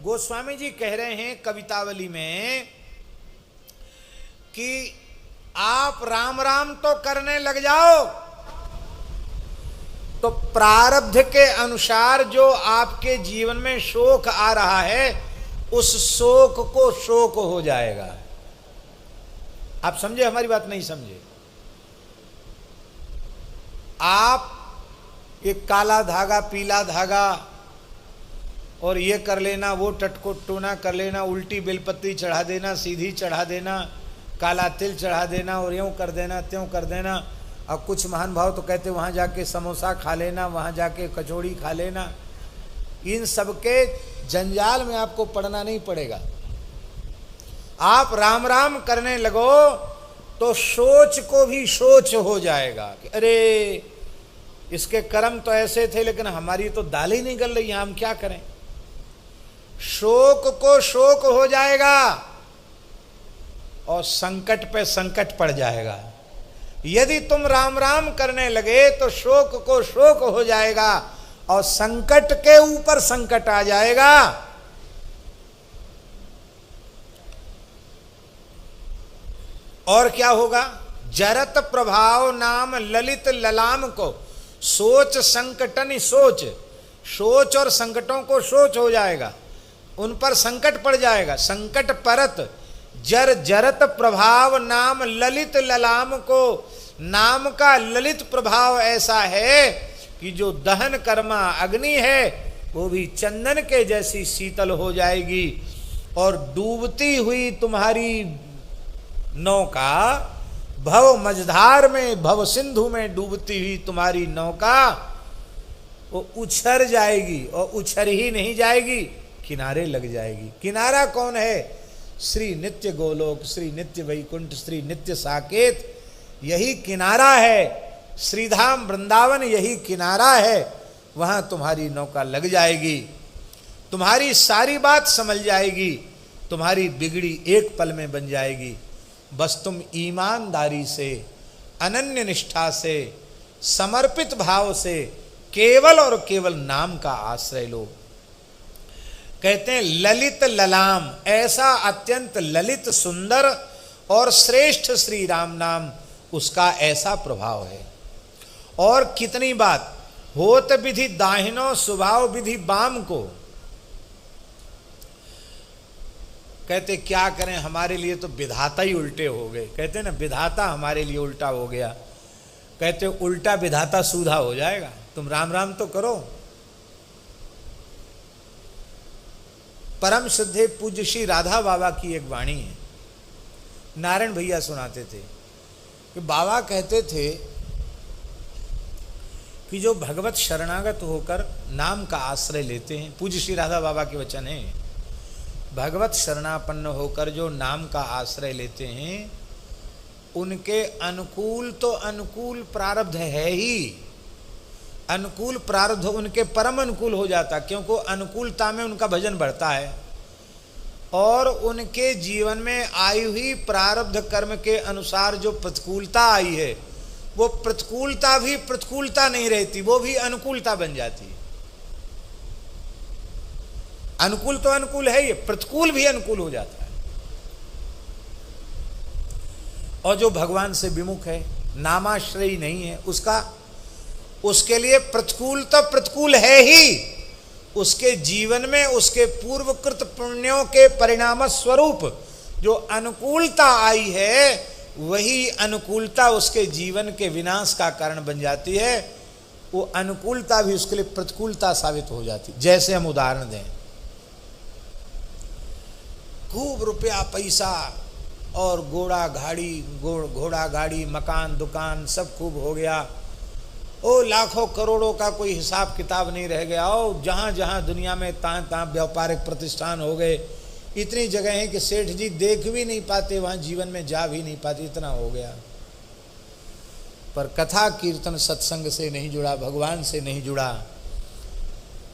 गोस्वामी जी कह रहे हैं कवितावली में कि आप राम राम तो करने लग जाओ तो प्रारब्ध के अनुसार जो आपके जीवन में शोक आ रहा है उस शोक को शोक हो जाएगा। आप समझे हमारी बात? नहीं समझे? आप एक काला धागा, पीला धागा और ये कर लेना, वो टटको टोना कर लेना, उल्टी बेलपत्ती चढ़ा देना, सीधी चढ़ा देना, काला तिल चढ़ा देना और यूं कर देना, त्यों कर देना। और कुछ महान भाव तो कहते वहाँ जाके समोसा खा लेना, वहाँ जाके कचौड़ी खा लेना। इन सब के जंजाल में आपको पड़ना नहीं पड़ेगा। आप राम राम करने लगो तो सोच को भी सोच हो जाएगा कि अरे इसके कर्म तो ऐसे थे लेकिन हमारी तो दाल ही नहीं गल रही है, हम क्या करें। शोक को शोक हो जाएगा और संकट पे संकट पड़ जाएगा। यदि तुम राम राम करने लगे तो शोक को शोक हो जाएगा और संकट के ऊपर संकट आ जाएगा। और क्या होगा? जरत प्रभाव नाम ललित ललाम को सोच संकटन सोच, सोच और संकटों को सोच हो जाएगा, उन पर संकट पड़ जाएगा। संकट परत जर जरत प्रभाव नाम ललित ललाम को, नाम का ललित प्रभाव ऐसा है कि जो दहन कर्मा अग्नि है वो भी चंदन के जैसी शीतल हो जाएगी और डूबती हुई तुम्हारी नौका, भव मझधार में, भव सिंधु में डूबती हुई तुम्हारी नौका वो उछर जाएगी और उछर ही नहीं जाएगी, किनारे लग जाएगी। किनारा कौन है? श्री नित्य गोलोक, श्री नित्य वैकुंठ, श्री नित्य साकेत, यही किनारा है। श्रीधाम वृंदावन यही किनारा है। वहां तुम्हारी नौका लग जाएगी, तुम्हारी सारी बात समझ जाएगी, तुम्हारी बिगड़ी एक पल में बन जाएगी। बस तुम ईमानदारी से, अनन्य निष्ठा से, समर्पित भाव से केवल और केवल नाम का आश्रय लो। कहते हैं ललित ललाम, ऐसा अत्यंत ललित सुंदर और श्रेष्ठ श्री राम नाम, उसका ऐसा प्रभाव है। और कितनी बात, होत विधि दाहिनो स्वभाव विधि बाम को। कहते क्या करें, हमारे लिए तो विधाता ही उल्टे हो गए। कहते ना विधाता हमारे लिए उल्टा हो गया। कहते उल्टा विधाता सूधा हो जाएगा। तुम राम राम तो करो। परम सिद्धे पूज्य श्री राधा बाबा की एक वाणी है, नारायण भैया सुनाते थे कि बाबा कहते थे कि जो भगवत शरणागत होकर नाम का आश्रय लेते हैं, पूज्य श्री राधा बाबा के वचन है, भगवत शरणापन्न होकर जो नाम का आश्रय लेते हैं उनके अनुकूल तो अनुकूल प्रारब्ध है ही, अनुकूल प्रारब्ध उनके परम अनुकूल हो जाता, क्योंकि अनुकूलता में उनका भजन बढ़ता है और उनके जीवन में आई हुई प्रारब्ध कर्म के अनुसार जो प्रतिकूलता आई है वो प्रतिकूलता भी प्रतिकूलता नहीं रहती, वो भी अनुकूलता बन जाती है। अनुकूल तो अनुकूल है, ये प्रतिकूल भी अनुकूल हो जाता है। और जो भगवान से विमुख है, नामाश्रयी नहीं है, उसके लिए प्रतिकूल तो प्रतिकूल है ही। उसके जीवन में उसके पूर्वकृत पुण्यों के परिणाम स्वरूप जो अनुकूलता आई है वही अनुकूलता उसके जीवन के विनाश का कारण बन जाती है। वो अनुकूलता भी उसके लिए प्रतिकूलता साबित हो जाती। जैसे हम उदाहरण दें, खूब रुपया पैसा और घोड़ा गाड़ी मकान दुकान सब खूब हो गया, ओ लाखों करोड़ों का कोई हिसाब किताब नहीं रह गया, ओ जहाँ जहाँ दुनिया में तहाँ व्यापारिक प्रतिष्ठान हो गए, इतनी जगह हैं कि सेठ जी देख भी नहीं पाते, वहाँ जीवन में जा भी नहीं पाते, इतना हो गया। पर कथा कीर्तन सत्संग से नहीं जुड़ा, भगवान से नहीं जुड़ा,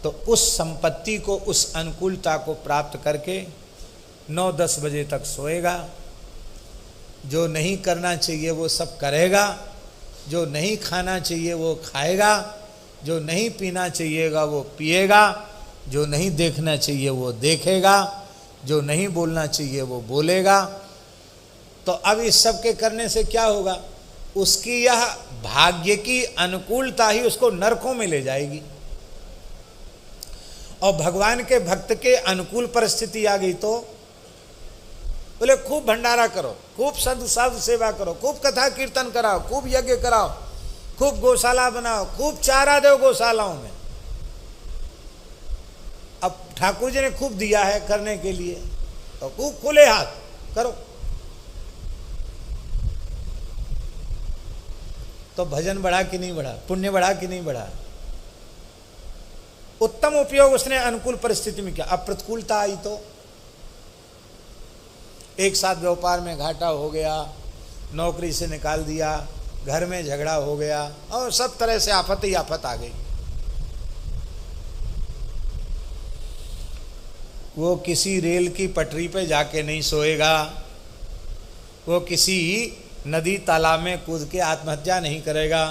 तो उस संपत्ति को, उस अनुकूलता को प्राप्त करके 9-10 बजे तक सोएगा, जो नहीं करना चाहिए वो सब करेगा, जो नहीं खाना चाहिए वो खाएगा, जो नहीं पीना चाहिएगा वो पिएगा, जो नहीं देखना चाहिए वो देखेगा, जो नहीं बोलना चाहिए वो बोलेगा। तो अब इस सब के करने से क्या होगा, उसकी यह भाग्य की अनुकूलता ही उसको नरकों में ले जाएगी। और भगवान के भक्त के अनुकूल परिस्थिति आ गई तो बोले खूब भंडारा करो, खूब साधु सेवा करो, खूब कथा कीर्तन कराओ, खूब यज्ञ कराओ, खूब गौशाला बनाओ, खूब चारा दो गौशालाओं में। अब ठाकुर जी ने खूब दिया है करने के लिए, तो खूब खुले हाथ करो। तो भजन बढ़ा कि नहीं बढ़ा, पुण्य बढ़ा कि नहीं बढ़ा। उत्तम उपयोग उसने अनुकूल परिस्थिति में किया। अब प्रतिकूलता आई तो एक साथ व्यापार में घाटा हो गया, नौकरी से निकाल दिया, घर में झगड़ा हो गया, और सब तरह से आफत ही आफत आ गई। वो किसी रेल की पटरी पे जाके नहीं सोएगा, वो किसी नदी तालाब में कूद के आत्महत्या नहीं करेगा।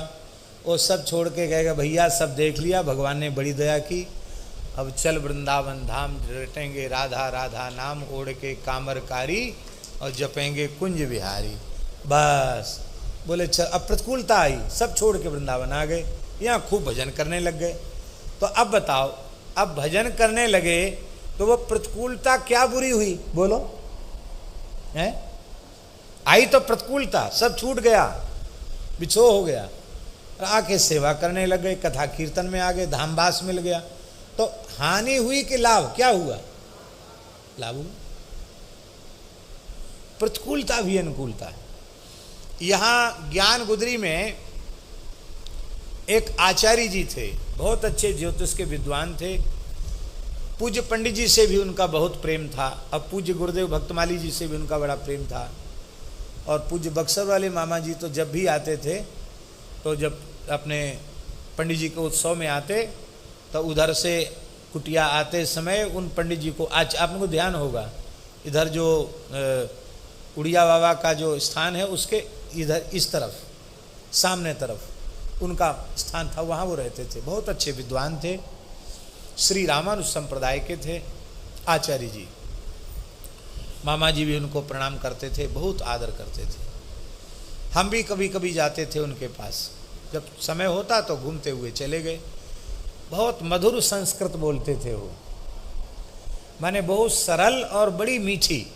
वो सब छोड़ के कहेगा भैया सब देख लिया, भगवान ने बड़ी दया की, अब चल वृंदावन धाम, रटेंगे राधा राधा नाम, ओढ़ के कामरकारी और जपेंगे कुंज बिहारी। बस बोले चल। अब प्रतिकूलता आई, सब छोड़ के वृंदावन आ गए, यहाँ खूब भजन करने लग गए। तो अब बताओ, अब भजन करने लगे तो वो प्रतिकूलता क्या बुरी हुई, बोलो हैं? आई तो प्रतिकूलता, सब छूट गया, बिछो हो गया, आके सेवा करने लग गए, कथा कीर्तन में आ गए, धामवास मिल गया। तो हानि हुई कि लाभ, क्या हुआ? लाभ हुआ। प्रतिकूलता भी अनुकूलता है। यहां ज्ञान गुदरी में एक आचार्य जी थे, बहुत अच्छे ज्योतिष के विद्वान थे। पूज्य पंडित जी से भी उनका बहुत प्रेम था, अब पूज्य गुरुदेव भक्तमाली जी से भी उनका बड़ा प्रेम था। और पूज्य बक्सर वाले मामा जी तो जब भी आते थे, तो जब अपने पंडित जी के उत्सव में आते तो उधर से कुटिया आते समय उन पंडित जी को, आज आपको ध्यान होगा, इधर जो उड़िया बाबा का जो स्थान है उसके इधर इस तरफ सामने तरफ उनका स्थान था, वहाँ वो रहते थे। बहुत अच्छे विद्वान थे, श्री रामानुज संप्रदाय के थे आचार्य जी। मामा जी भी उनको प्रणाम करते थे, बहुत आदर करते थे। हम भी कभी कभी जाते थे उनके पास, जब समय होता तो घूमते हुए चले गए। बहुत मधुर संस्कृत बोलते थे वो, माने बहुत सरल और बड़ी मीठी।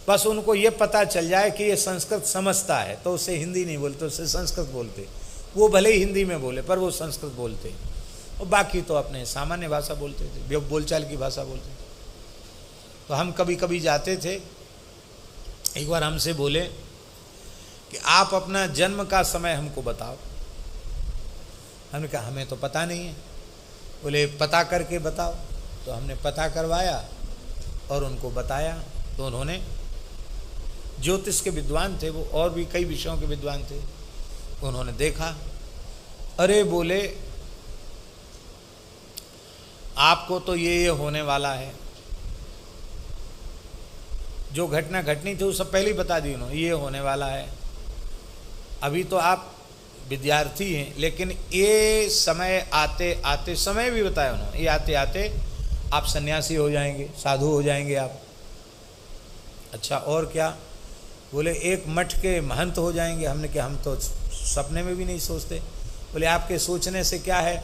बस उनको ये पता चल जाए कि ये संस्कृत समझता है तो उसे हिंदी नहीं बोलते, उससे संस्कृत बोलते। वो भले ही हिंदी में बोले पर वो संस्कृत बोलते, और बाकी तो अपने सामान्य भाषा बोलते थे, बोलचाल की भाषा बोलते थे। तो हम कभी कभी जाते थे। एक बार हमसे बोले कि आप अपना जन्म का समय हमको बताओ। हमने कहा हमें तो पता नहीं है। बोले पता करके बताओ। तो हमने पता करवाया और उनको बताया। तो उन्होंने, ज्योतिष के विद्वान थे वो, और भी कई विषयों के विद्वान थे, उन्होंने देखा, अरे बोले आपको तो ये होने वाला है, जो घटना घटनी थी वो सब पहले ही बता दी उन्होंने, ये होने वाला है। अभी तो आप विद्यार्थी हैं, लेकिन ये समय आते आते, समय भी बताया उन्होंने, ये आते आते आप सन्यासी हो जाएंगे, साधु हो जाएंगे आप। अच्छा और क्या? बोले एक मठ के महंत हो जाएंगे। हमने कहा हम तो सपने में भी नहीं सोचते। बोले आपके सोचने से क्या है,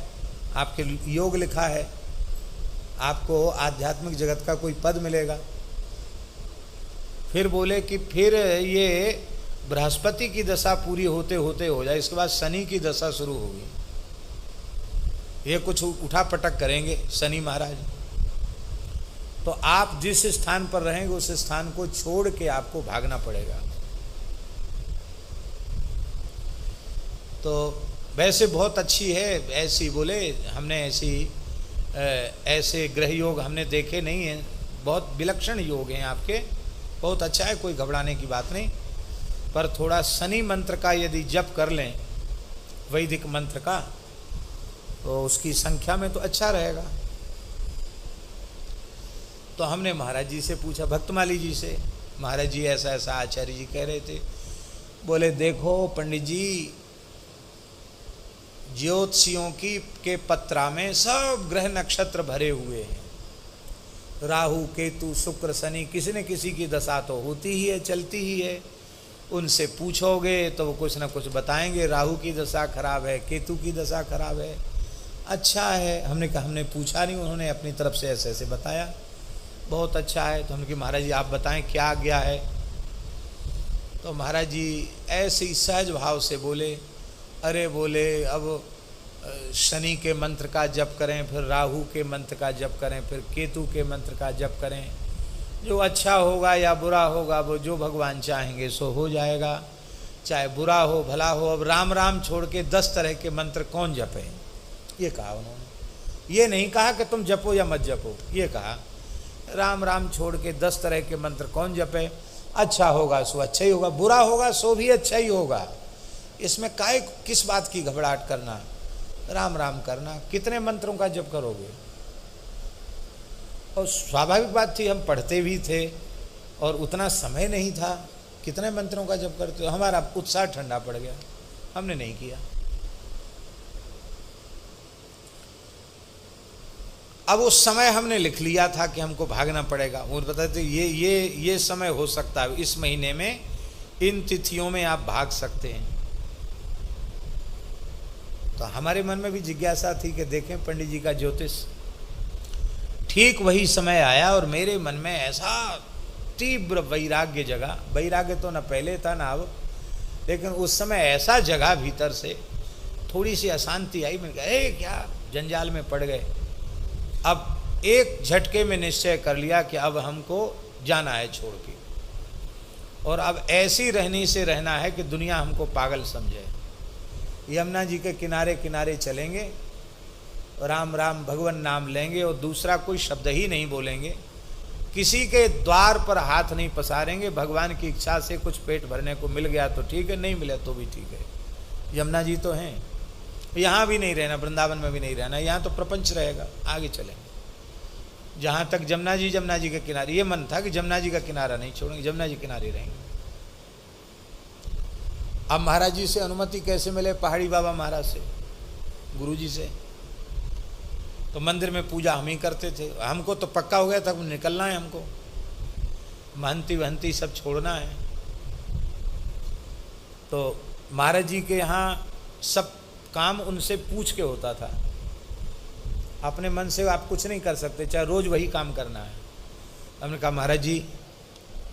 आपके योग लिखा है, आपको आध्यात्मिक जगत का कोई पद मिलेगा। फिर बोले कि फिर ये बृहस्पति की दशा पूरी होते होते हो जाए, इसके बाद शनि की दशा शुरू होगी, ये कुछ उठा पटक करेंगे शनि महाराज। तो आप जिस स्थान पर रहेंगे उस स्थान को छोड़ के आपको भागना पड़ेगा। तो वैसे बहुत अच्छी है ऐसी, बोले हमने ऐसे ग्रह योग हमने देखे नहीं हैं, बहुत विलक्षण योग हैं आपके, बहुत अच्छा है, कोई घबराने की बात नहीं। पर थोड़ा शनि मंत्र का यदि जप कर लें, वैदिक मंत्र का, तो उसकी संख्या में तो अच्छा रहेगा। तो हमने महाराज जी से पूछा, भक्तमाली जी से, महाराज जी ऐसा ऐसा आचार्य जी कह रहे थे। बोले देखो पंडित जी, ज्योतिषियों की के पत्रा में सब ग्रह नक्षत्र भरे हुए हैं। राहु केतु शुक्र शनि, किसी न किसी की दशा तो होती ही है, चलती ही है। उनसे पूछोगे तो वो कुछ ना कुछ बताएंगे, राहु की दशा खराब है, केतु की दशा खराब है। अच्छा है, हमने कहा, हमने पूछा नहीं, उन्होंने अपनी तरफ से ऐसे ऐसे बताया, बहुत अच्छा है। तो हमने कहा महाराज जी आप बताएं क्या गया है। तो महाराज जी ऐसे ही सहज भाव से बोले, अरे बोले अब शनि के मंत्र का जप करें, फिर राहु के मंत्र का जप करें, फिर केतु के मंत्र का जप करें, जो अच्छा होगा या बुरा होगा वो जो भगवान चाहेंगे सो हो जाएगा, चाहे बुरा हो भला हो। अब राम राम छोड़ के 10 तरह के मंत्र कौन जपे, ये कहा उन्होंने। ये नहीं कहा कि तुम जपो या मत जपो, ये कहा राम राम छोड़ के 10 तरह के मंत्र कौन जपे, अच्छा होगा सो अच्छा ही होगा, बुरा होगा सो भी अच्छा ही होगा। इसमें काहे किस बात की घबराहट करना, राम राम करना। कितने मंत्रों का जप करोगे। और स्वाभाविक बात थी, हम पढ़ते भी थे और उतना समय नहीं था, कितने मंत्रों का जप करते हो। हमारा उत्साह ठंडा पड़ गया, हमने नहीं किया। अब उस समय हमने लिख लिया था कि हमको भागना पड़ेगा। वो बताते ये समय हो सकता है, इस महीने में इन तिथियों में आप भाग सकते हैं। तो हमारे मन में भी जिज्ञासा थी कि देखें पंडित जी का ज्योतिष। ठीक वही समय आया और मेरे मन में ऐसा तीव्र वैराग्य जगा। वैराग्य तो न पहले था ना अब, लेकिन उस समय ऐसा जगा भीतर से, थोड़ी सी अशांति आई। मैंने कहा क्या जंजाल में पड़ गए। अब एक झटके में निश्चय कर लिया कि अब हमको जाना है छोड़ के, और अब ऐसी रहनी से रहना है कि दुनिया हमको पागल समझे। यमुना जी के किनारे किनारे चलेंगे, राम राम भगवान नाम लेंगे और दूसरा कोई शब्द ही नहीं बोलेंगे, किसी के द्वार पर हाथ नहीं पसारेंगे। भगवान की इच्छा से कुछ पेट भरने को मिल गया तो ठीक है, नहीं मिला तो भी ठीक है। यमुना जी तो हैं, यहाँ भी नहीं रहना, वृंदावन में भी नहीं रहना, यहाँ तो प्रपंच रहेगा। आगे चलेंगे जहाँ तक जमुना जी के किनारे। ये मन था कि जमुना जी का किनारा नहीं छोड़ेंगे, जमुना जी किनारे रहेंगे। अब महाराज जी से अनुमति कैसे मिले, पहाड़ी बाबा महाराज से, गुरु जी से। तो मंदिर में पूजा हम ही करते थे, हमको तो पक्का हो गया था निकलना है, हमको महंती वहंती सब छोड़ना है। तो महाराज जी के यहाँ सब काम उनसे पूछ के होता था, अपने मन से आप कुछ नहीं कर सकते, चाहे रोज वही काम करना है। हमने कहा महाराज जी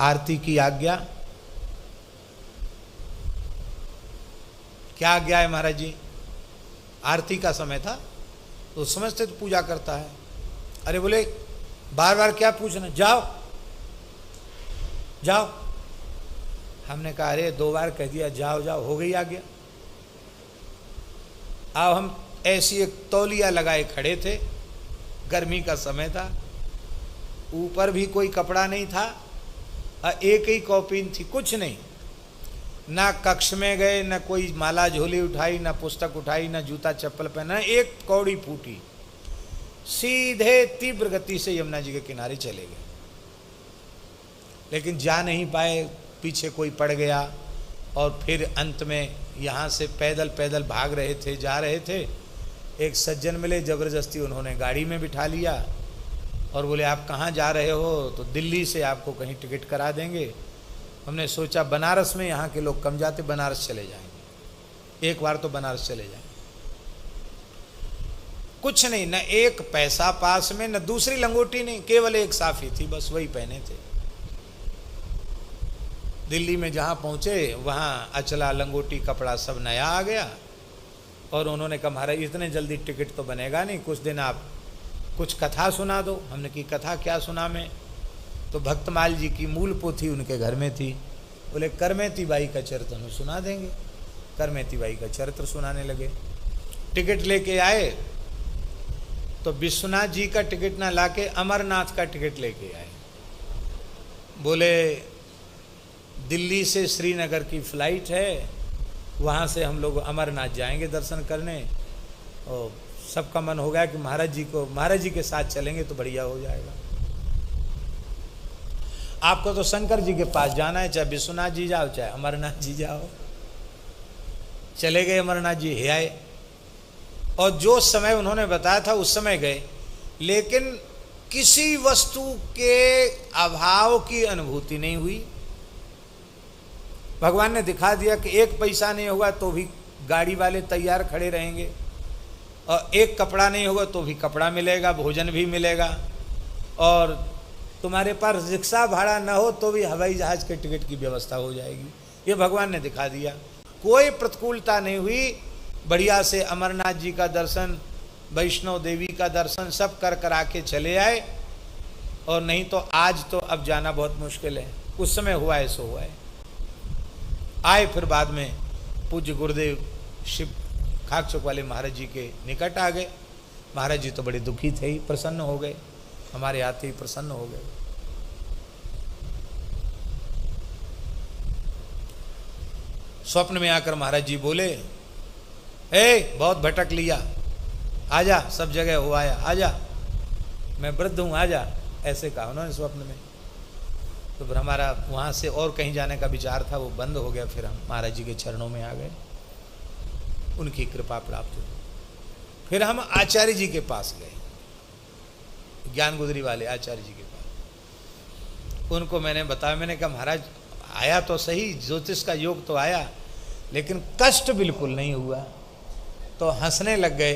आरती की आज्ञा। क्या आज्ञा है महाराज जी। आरती का समय था तो समझते तो पूजा करता है। अरे बोले बार बार क्या पूछना, जाओ जाओ। हमने कहा अरे 2 बार कह दिया जाओ जाओ, हो गई आज्ञा। अब हम ऐसी एक तौलिया लगाए खड़े थे, गर्मी का समय था, ऊपर भी कोई कपड़ा नहीं था, एक ही कॉपीन थी, कुछ नहीं। ना कक्ष में गए, ना कोई माला झोली उठाई, ना पुस्तक उठाई, ना जूता चप्पल पहना, एक कौड़ी फूटी, सीधे तीव्र गति से यमुना जी के किनारे चले गए। लेकिन जा नहीं पाए, पीछे कोई पड़ गया। और फिर अंत में यहाँ से पैदल पैदल भाग रहे थे, जा रहे थे, एक सज्जन मिले, ज़बरदस्ती उन्होंने गाड़ी में बिठा लिया और बोले आप कहाँ जा रहे हो। तो दिल्ली से आपको कहीं टिकट करा देंगे। हमने सोचा बनारस में यहाँ के लोग कम जाते, बनारस चले जाएंगे, एक बार तो बनारस चले जाएंगे। कुछ नहीं, न एक पैसा पास में, न दूसरी लंगोटी नहीं, केवल एक साफी थी, बस वही पहने थे। दिल्ली में जहाँ पहुँचे वहाँ अचला लंगोटी कपड़ा सब नया आ गया। और उन्होंने कहा महाराज इतने जल्दी टिकट तो बनेगा नहीं, कुछ दिन आप कुछ कथा सुना दो। हमने की कथा क्या सुना मैं। तो भक्तमाल जी की मूल पोथी उनके घर में थी। बोले करमेती बाई का चरित्र हम सुना देंगे। करमेती बाई का चरित्र सुनाने लगे। टिकट लेके आए तो विश्वनाथ जी का टिकट ना लाके अमरनाथ का टिकट लेके आए। बोले दिल्ली से श्रीनगर की फ़्लाइट है, वहाँ से हम लोग अमरनाथ जाएंगे दर्शन करने। और सबका मन हो गया कि महाराज जी के साथ चलेंगे तो बढ़िया हो जाएगा। आपको तो शंकर जी के पास जाना है, चाहे विश्वनाथ जी जाओ चाहे अमरनाथ जी जाओ। चले गए अमरनाथ जी, हे आए। और जो समय उन्होंने बताया था उस समय गए, लेकिन किसी वस्तु के अभाव की अनुभूति नहीं हुई। भगवान ने दिखा दिया कि एक पैसा नहीं होगा तो भी गाड़ी वाले तैयार खड़े रहेंगे, और एक कपड़ा नहीं होगा तो भी कपड़ा मिलेगा, भोजन भी मिलेगा, और तुम्हारे पास रिक्शा भाड़ा ना हो तो भी हवाई जहाज के टिकट की व्यवस्था हो जाएगी। ये भगवान ने दिखा दिया। कोई प्रतिकूलता नहीं हुई। बढ़िया से अमरनाथ जी का दर्शन, वैष्णो देवी का दर्शन सब कर करा के चले आए। और नहीं तो आज तो अब जाना बहुत मुश्किल है, उस समय हुआ है सो हुआ है। आए फिर बाद में पूज्य गुरुदेव शिव खाकचौक वाले महाराज जी के निकट आ गए। महाराज जी तो बड़े दुखी थे ही, प्रसन्न हो गए, हमारे आते ही प्रसन्न हो गए। स्वप्न में आकर महाराज जी बोले, ए बहुत भटक लिया, आजा, सब जगह हो आया, आजा, मैं वृद्ध हूं, आजा, ऐसे कहा उन्होंने स्वप्न में। तो फिर हमारा वहां से और कहीं जाने का विचार था, वो बंद हो गया। फिर हम महाराज जी के चरणों में आ गए, उनकी कृपा प्राप्त हुई। फिर हम आचार्य जी के पास गए, ज्ञान गुदरी वाले आचार्य जी के पास। उनको मैंने बताया, मैंने कहा महाराज आया तो सही, ज्योतिष का योग तो आया, लेकिन कष्ट बिल्कुल नहीं हुआ। तो हंसने लग गए,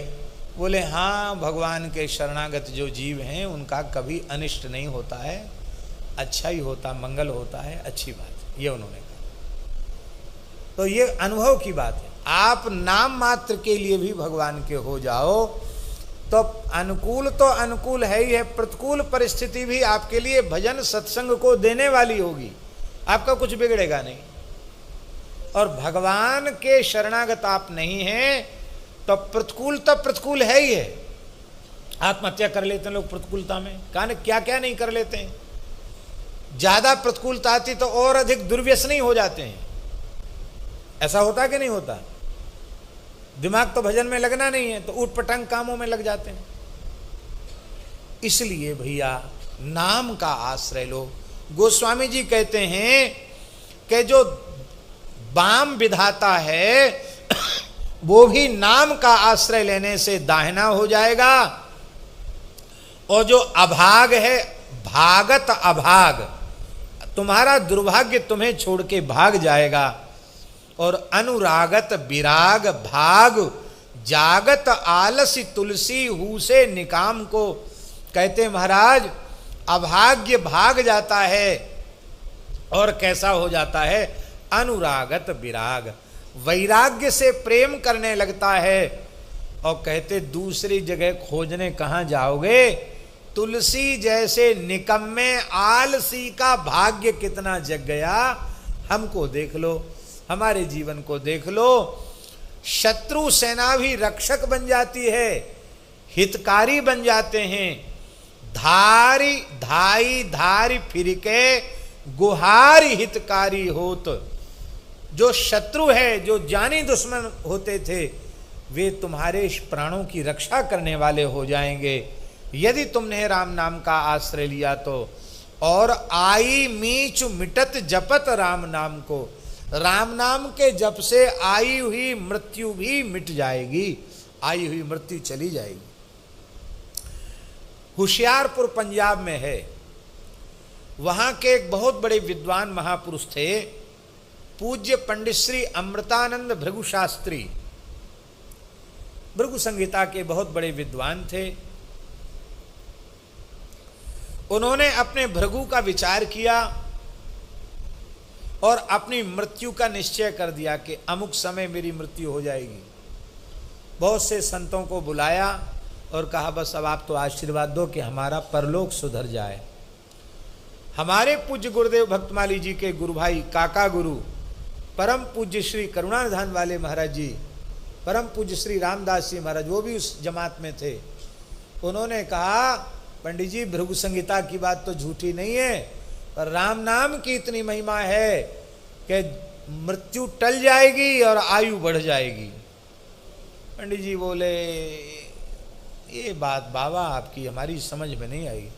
बोले हाँ, भगवान के शरणागत जो जीव हैं उनका कभी अनिष्ट नहीं होता है, अच्छा ही होता, मंगल होता है, अच्छी बात। ये उन्होंने कहा। तो ये अनुभव की बात है। आप नाम मात्र के लिए भी भगवान के हो जाओ तो अनुकूल तो अनुकूल है ही है, प्रतिकूल परिस्थिति भी आपके लिए भजन सत्संग को देने वाली होगी, आपका कुछ बिगड़ेगा नहीं। और भगवान के शरणागत आप नहीं हैं तो प्रतिकूल है ही है। आत्महत्या कर लेते हैं लोग प्रतिकूलता में, कहां क्या क्या नहीं कर लेते हैं। ज्यादा प्रतिकूलता आती तो और अधिक दुर्व्यसनी हो जाते हैं। ऐसा होता कि नहीं होता? दिमाग तो भजन में लगना नहीं है तो ऊट पटांग कामों में लग जाते हैं। इसलिए भैया नाम का आश्रय लो। गोस्वामी जी कहते हैं कि जो वाम विधाता है वो भी नाम का आश्रय लेने से दाहिना हो जाएगा, और जो अभाग है, भागत अभाग, तुम्हारा दुर्भाग्य तुम्हें छोड़ के भाग जाएगा। और अनुरागत विराग भाग, जागत आलसी तुलसी हु से निकाम को कहते महाराज अभाग्य भाग जाता है। और कैसा हो जाता है? अनुरागत विराग, वैराग्य से प्रेम करने लगता है। और कहते दूसरी जगह खोजने कहाँ जाओगे? तुलसी जैसे निकम्मे आलसी का भाग्य कितना जग गया। हमको देख लो, हमारे जीवन को देख लो। शत्रु सेना भी रक्षक बन जाती है, हितकारी बन जाते हैं। धारी धाई धारी फिरके गुहारी हितकारी होत। जो शत्रु है, जो जानी दुश्मन होते थे, वे तुम्हारे प्राणों की रक्षा करने वाले हो जाएंगे यदि तुमने राम नाम का आश्रय लिया तो। और आई मीच मिटत जपत राम नाम को, राम नाम के जप से आई हुई मृत्यु भी मिट जाएगी, आई हुई मृत्यु चली जाएगी। होशियारपुर पंजाब में है, वहां के एक बहुत बड़े विद्वान महापुरुष थे, पूज्य पंडित श्री अमृतानंद भृगु शास्त्री। भृगु संहिता के बहुत बड़े विद्वान थे। उन्होंने अपने भृगु का विचार किया और अपनी मृत्यु का निश्चय कर दिया कि अमुक समय मेरी मृत्यु हो जाएगी। बहुत से संतों को बुलाया और कहा बस अब आप तो आशीर्वाद दो कि हमारा परलोक सुधर जाए। हमारे पूज्य गुरुदेव भक्तमाली जी के गुरु भाई काका गुरु परम पूज्य श्री करुणानिधान वाले महाराज जी, परम पूज्य श्री रामदास जी महाराज, वो भी उस जमात में थे। उन्होंने कहा पंडित जी भृगु संहिता की बात तो झूठी नहीं है, पर राम नाम की इतनी महिमा है कि मृत्यु टल जाएगी और आयु बढ़ जाएगी। पंडित जी बोले ये बात बाबा आपकी हमारी समझ में नहीं आई।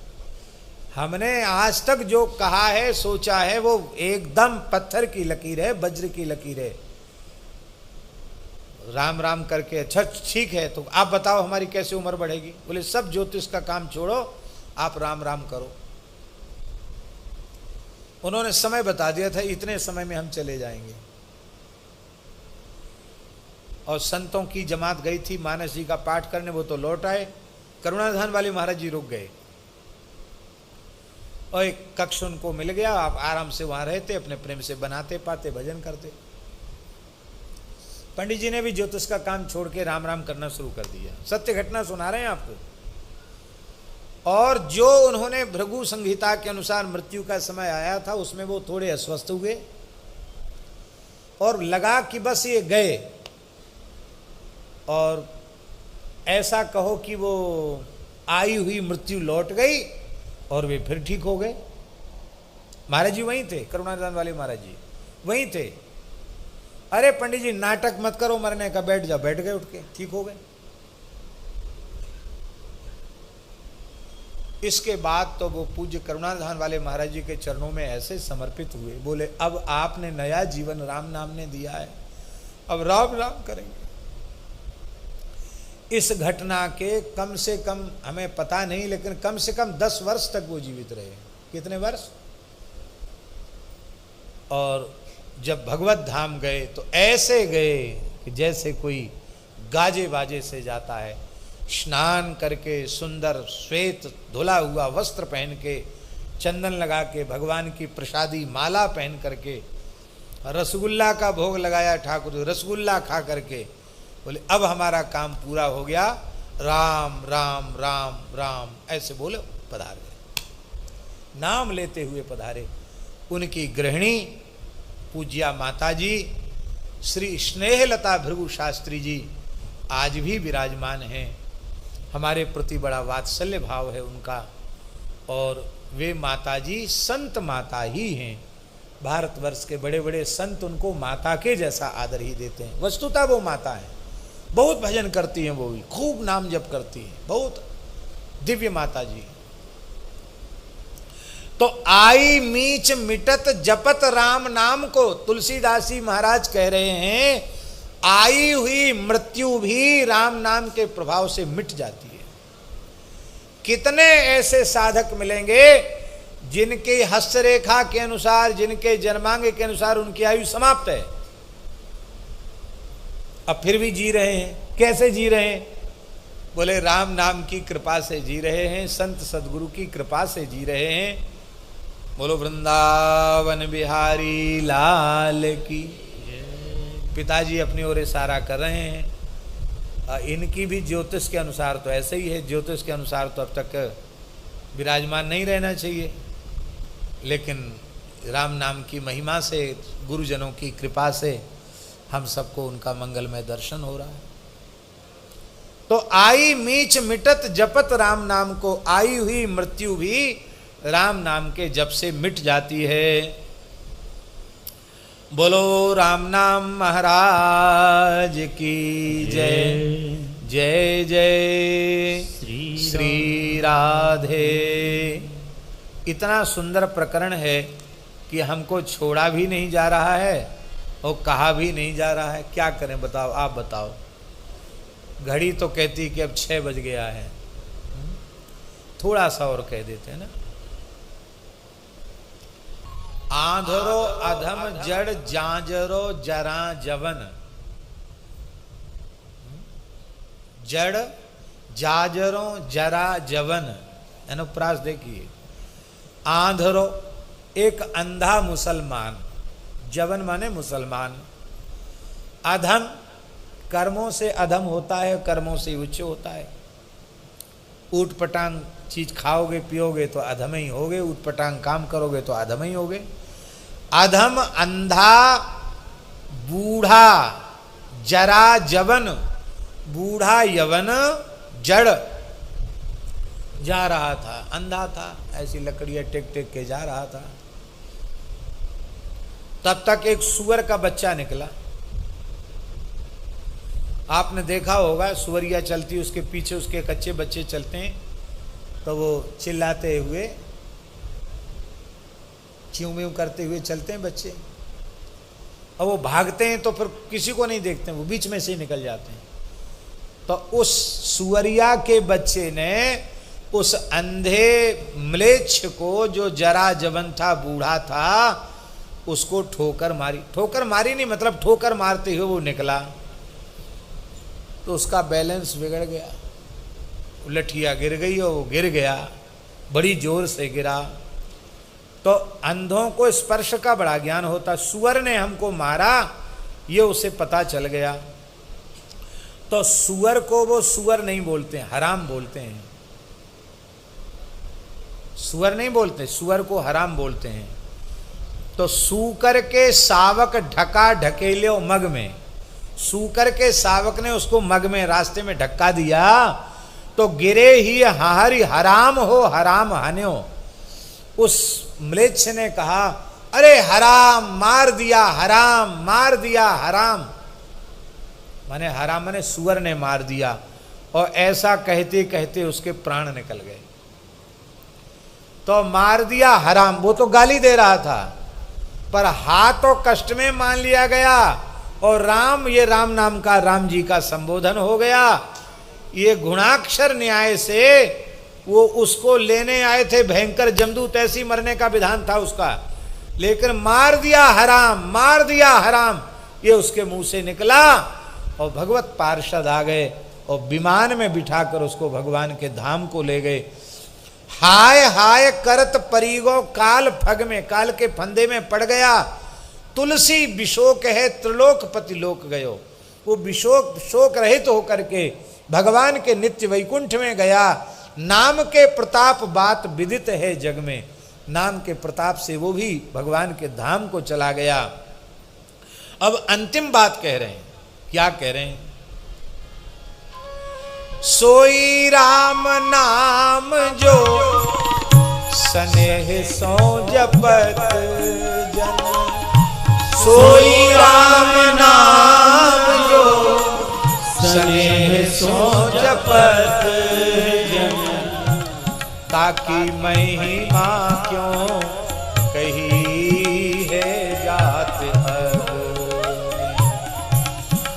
हमने आज तक जो कहा है सोचा है वो एकदम पत्थर की लकीर है, वज्र की लकीर है। राम राम करके, अच्छा ठीक है तो आप बताओ हमारी कैसे उम्र बढ़ेगी? बोले सब ज्योतिष का काम छोड़ो, आप राम राम करो। उन्होंने समय बता दिया था, इतने समय में हम चले जाएंगे। और संतों की जमात गई थी मानस जी का पाठ करने, वो तो लौट आए। करुणाधान वाले महाराज जी रुक गए और एक कक्ष उनको मिल गया, आप आराम से वहां रहते, अपने प्रेम से बनाते पाते भजन करते। पंडित जी ने भी ज्योतिष का काम छोड़ के राम राम करना शुरू कर दिया। सत्य घटना सुना रहे हैं आपको। और जो उन्होंने भृगु संहिता के अनुसार मृत्यु का समय आया था, उसमें वो थोड़े अस्वस्थ हुए और लगा कि बस ये गए, और ऐसा कहो कि वो आई हुई मृत्यु लौट गई और वे फिर ठीक हो गए। महाराज जी वहीं थे, करुणादान वाले महाराज जी वहीं थे। अरे पंडित जी नाटक मत करो मरने का, बैठ जाओ। बैठ गए, उठ के ठीक हो गए। इसके बाद तो वो पूज्य करुणाधान वाले महाराज जी के चरणों में ऐसे समर्पित हुए, बोले अब आपने नया जीवन राम नाम ने दिया है, अब राम राम करेंगे। इस घटना के कम से कम हमें पता नहीं, लेकिन कम से कम 10 वर्ष तक वो जीवित रहे। कितने वर्ष? और जब भगवत धाम गए तो ऐसे गए कि जैसे कोई गाजे बाजे से जाता है। स्नान करके सुंदर श्वेत धुला हुआ वस्त्र पहन के, चंदन लगा के, भगवान की प्रसादी माला पहन करके, रसगुल्ला का भोग लगाया ठाकुर, रसगुल्ला खा करके बोले अब हमारा काम पूरा हो गया, राम राम राम राम ऐसे बोले पधार गए। नाम लेते हुए पधारे। उनकी गृहिणी पूज्या माताजी श्री स्नेहलता भृगु शास्त्री जी आज भी विराजमान हैं। हमारे प्रति बड़ा वात्सल्य भाव है उनका, और वे माताजी संत माता ही हैं। भारतवर्ष के बड़े बड़े संत उनको माता के जैसा आदर ही देते हैं। वस्तुतः वो माता है, बहुत भजन करती हैं, वो भी खूब नाम जप करती हैं, बहुत दिव्य माता जी। तो आई मीच मिटत जपत राम नाम को, तुलसीदास जी महाराज कह रहे हैं आई हुई मृत्यु भी राम नाम के प्रभाव से मिट जाती है। कितने ऐसे साधक मिलेंगे जिनके हस्तरेखा के अनुसार, जिनके जन्मांग के अनुसार उनकी आयु समाप्त है, अब फिर भी जी रहे हैं। कैसे जी रहे हैं? बोले राम नाम की कृपा से जी रहे हैं, संत सदगुरु की कृपा से जी रहे हैं। बोलो वृंदावन बिहारी लाल की। पिताजी अपनी ओर इशारा कर रहे हैं। इनकी भी ज्योतिष के अनुसार तो ऐसे ही है, ज्योतिष के अनुसार तो अब तक विराजमान नहीं रहना चाहिए, लेकिन राम नाम की महिमा से, गुरुजनों की कृपा से हम सबको उनका मंगलमय दर्शन हो रहा है। तो आई मीच मिटत जपत राम नाम को, आई हुई मृत्यु भी राम नाम के जप से मिट जाती है। बोलो राम नाम महाराज की जय। जय जय श्री राधे। इतना सुंदर प्रकरण है कि हमको छोड़ा भी नहीं जा रहा है और कहा भी नहीं जा रहा है। क्या करें बताओ, आप बताओ। घड़ी तो कहती कि अब 6 बज गया है, थोड़ा सा और कह देते हैं ना। आंधरो अधम जड़ जांजरो जरा जवन, जड़ जाजरो जरा जवन, अनुप्रास देखिए। आंधरो एक अंधा मुसलमान, जवन माने मुसलमान। अधम कर्मों से अधम होता है, कर्मों से उच्च होता है। ऊट पटांग चीज खाओगे पियोगे तो अधम ही होगे, ऊट पटांग काम करोगे तो अधम ही होगे। अधम अंधा बूढ़ा जरा जवन, बूढ़ा यवन जड़ जा रहा था, अंधा था, ऐसी लकड़ियां टेक टेक के जा रहा था। तब तक एक सुअर का बच्चा निकला। आपने देखा होगा सुअरिया चलती, उसके पीछे उसके कच्चे बच्चे चलते हैं तो वो चिल्लाते हुए, च्यूं म्यूं करते हुए चलते हैं बच्चे। और वो भागते हैं तो फिर किसी को नहीं देखते, वो बीच में से ही निकल जाते हैं। तो उस सुअरिया के बच्चे ने उस अंधे म्लेच्छ को, जो जरा जवन था, बूढ़ा था, उसको ठोकर मारी। ठोकर मारी नहीं, मतलब ठोकर मारते हुए वो निकला तो उसका बैलेंस बिगड़ गया, लठिया गिर गई और वो गिर गया, बड़ी जोर से गिरा। तो अंधों को स्पर्श का बड़ा ज्ञान होता, सुअर ने हमको मारा ये उसे पता चल गया। तो सुअर को वो सुअर नहीं बोलते, हराम बोलते हैं। सुअर नहीं बोलते, सुअर को हराम बोलते हैं। तो सूकर के सावक ढका ढकेले मग में, सूकर के सावक ने उसको मग में रास्ते में धक्का दिया तो गिरे ही हरी हराम हो हराम हन्यो। उस म्लेच्छ ने कहा अरे हराम मार दिया, हराम मार दिया, हराम माने हराम माने सुअर ने मार दिया। और ऐसा कहते कहते उसके प्राण निकल गए। तो मार दिया हराम, वो तो गाली दे रहा था, पर हाथ तो कष्ट में मान लिया गया और राम, ये राम नाम का राम जी का संबोधन हो गया। ये गुणाक्षर न्याय से वो उसको लेने आए थे, भयंकर जमदूत, ऐसी मरने का विधान था उसका, लेकिन मार दिया हराम, मार दिया हराम, ये उसके मुंह से निकला। और भगवत पार्षद आ गए और विमान में बिठाकर उसको भगवान के धाम को ले गए। हाय हाय करत परिगो काल फग में, काल के फंदे में पड़ गया। तुलसी विशोक है त्रिलोकपति लोक गयो। वो विशोक शोक रहित होकर के भगवान के नित्य वैकुंठ में गया। नाम के प्रताप बात विदित है जग में, नाम के प्रताप से वो भी भगवान के धाम को चला गया। अब अंतिम बात कह रहे हैं, क्या कह रहे हैं? सोई राम नाम जो स्नेह सो जपत जन, सोई राम नाम जो स्नेह सो जपत जन, ताकि महिमा क्यों कही है जात अब,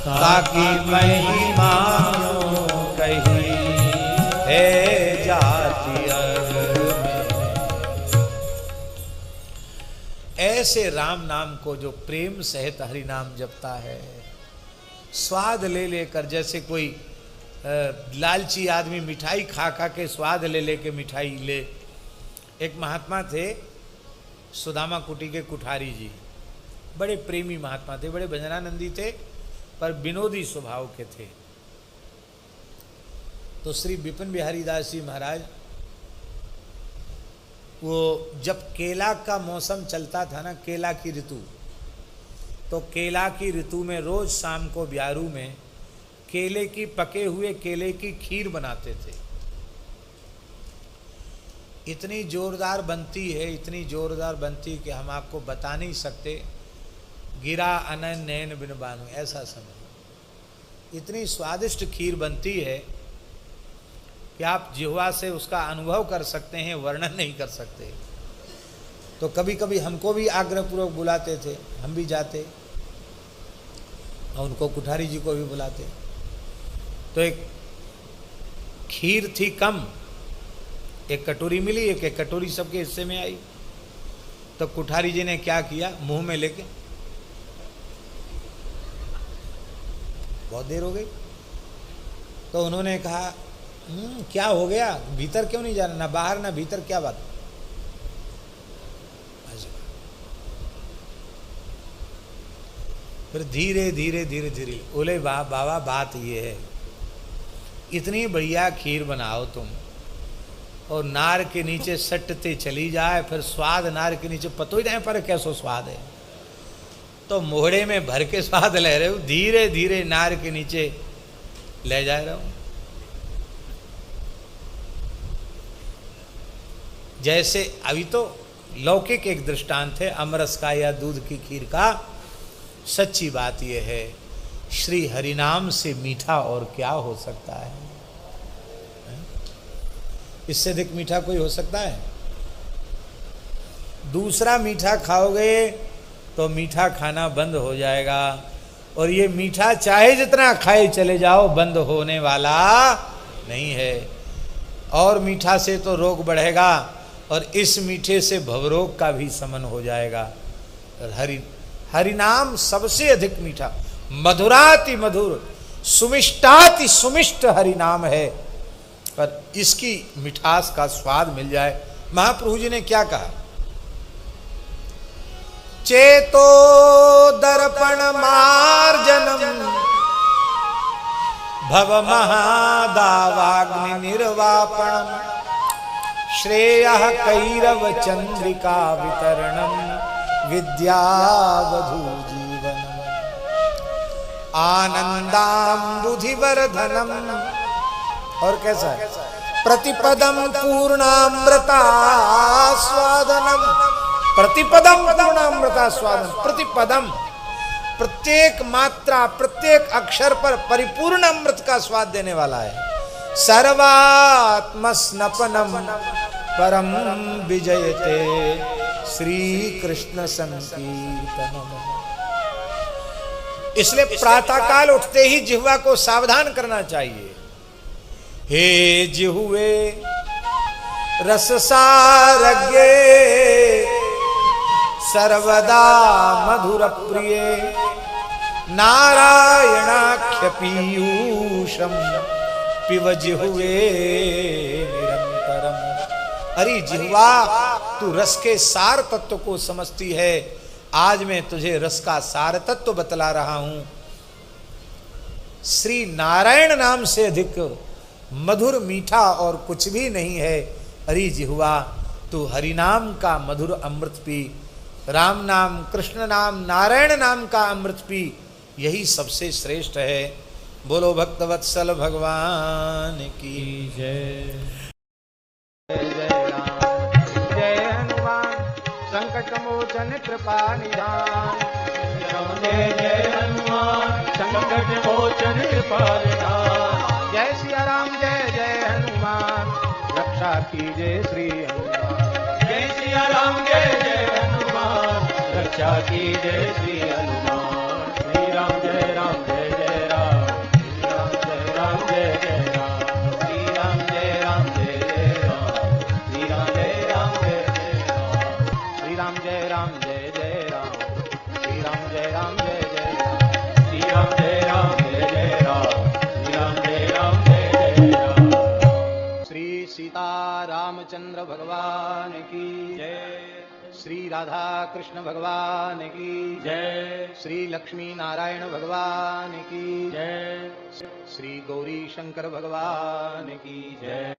ताकि महिमा क्यों कही है जाति अब। ऐसे राम नाम को जो प्रेम सहित हरि नाम जपता है, स्वाद ले लेकर, जैसे कोई लालची आदमी मिठाई खा खा के स्वाद ले लेके मिठाई ले। एक महात्मा थे सुदामा कुटी के कुठारी जी, बड़े प्रेमी महात्मा थे, बड़े भजनानंदी थे, पर विनोदी स्वभाव के थे। तो श्री विपिन बिहारी दास जी महाराज, वो जब केला का मौसम चलता था ना, केला की ऋतु, तो केला की ऋतु में रोज शाम को ब्यारू में केले की, पके हुए केले की खीर बनाते थे। इतनी जोरदार बनती है, इतनी जोरदार बनती कि हम आपको बता नहीं सकते। गिरा अनन नैन बिन बानु, ऐसा समय इतनी स्वादिष्ट खीर बनती है कि आप जिह्वा से उसका अनुभव कर सकते हैं, वर्णन नहीं कर सकते। तो कभी कभी हमको भी आग्रहपूर्वक बुलाते थे, हम भी जाते और उनको, कुठारी जी को भी बुलाते। तो एक खीर थी कम, एक कटोरी मिली, एक कटोरी सबके हिस्से में आई। तो कुठारी जी ने क्या किया, मुंह में लेके, बहुत देर हो गई, तो उन्होंने कहा क्या हो गया, भीतर क्यों नहीं जाना, ना बाहर ना भीतर, क्या बात? फिर धीरे धीरे धीरे धीरे बोले, बाबा बात ये है, इतनी बढ़िया खीर बनाओ तुम और नार के नीचे सटते चली जाए, फिर स्वाद नार के नीचे पतो ही नहीं पर कैसो स्वाद है। तो मोहड़े में भर के स्वाद ले रहे हो, धीरे धीरे नार के नीचे ले जा रहे हो। जैसे अभी तो लौकिक एक दृष्टांत है अमरस का या दूध की खीर का। सच्ची बात यह है, श्री हरिनाम से मीठा और क्या हो सकता है? इससे अधिक मीठा कोई हो सकता है? दूसरा मीठा खाओगे तो मीठा खाना बंद हो जाएगा। और ये मीठा चाहे जितना खाए चले जाओ बंद होने वाला नहीं है। और मीठा से तो रोग बढ़ेगा और इस मीठे से भवरोग का भी शमन हो जाएगा। हरि नाम सबसे अधिक मीठा, मधुराति मधुर, सुमिष्टाति सुमिष्ट हरि नाम है। पर इसकी मिठास का स्वाद मिल जाए। महाप्रभु जी ने क्या कहा? चेतो दर्पण मार्जनम भव महादावाग्नि निर्वापणम श्रेयः कैरव चंद्रिका वितरणम विद्यावधू जीवनम आनंदाम्बुधिवर्धनम। और कैसा है? प्रतिपदम पूर्णामृतास्वादनम। प्रतिपदम पूर्णामृतास्वादन। प्रतिपदम, प्रत्येक मात्रा, प्रत्येक अक्षर पर परिपूर्ण अमृत का स्वाद देने वाला है। सर्वात्मस्नपनम परम विजयते श्री कृष्ण संकीर्तनम। इसलिए प्रातःकाल उठते ही जिह्वा को सावधान करना चाहिए। हे जिह्वे रससारज्ञे सर्वदा मधुर प्रिय नारायणाख्य पीयूषम पिब जिह्वे निरंतरम। अरे जिह्वा, तू रस के सार तत्व को समझती है। आज मैं तुझे रस का सार तत्व बतला रहा हूं। श्री नारायण नाम से अधिक मधुर मीठा और कुछ भी नहीं है। अरे जिह्वा, तू हरि नाम का मधुर अमृत पी, राम नाम, कृष्ण नाम, नारायण नाम का अमृत पी। यही सबसे श्रेष्ठ है। बोलो भक्तवत्सल भगवान की जय। जय राम जय हनुमान संकट मोचन कृपा निधान। जय जय हनुमान संकट मोचन कृपा निधान। जय सिया राम जय जय हनुमान रक्षा कीजिए श्री हनुमान। जय सिया राम जय जय हनुमान रक्षा कीजिए श्री हनुमान। श्री राम जय राम जय जय राम। श्री राम जय जय राम। श्री राम जय राम जय जय राम। श्री राम जय राम जय जय राम। श्री राम जय राम जय जय राम। श्री राम जय राम जय जय राम। श्री राम जय राम जय जय राम। श्री राम जय राम जय जय राम। श्री सीता रामचंद्र भगवान की जय। श्री राधा कृष्ण भगवान की जय। श्री लक्ष्मी नारायण भगवान की जय। श्री गौरी शंकर भगवान की जय।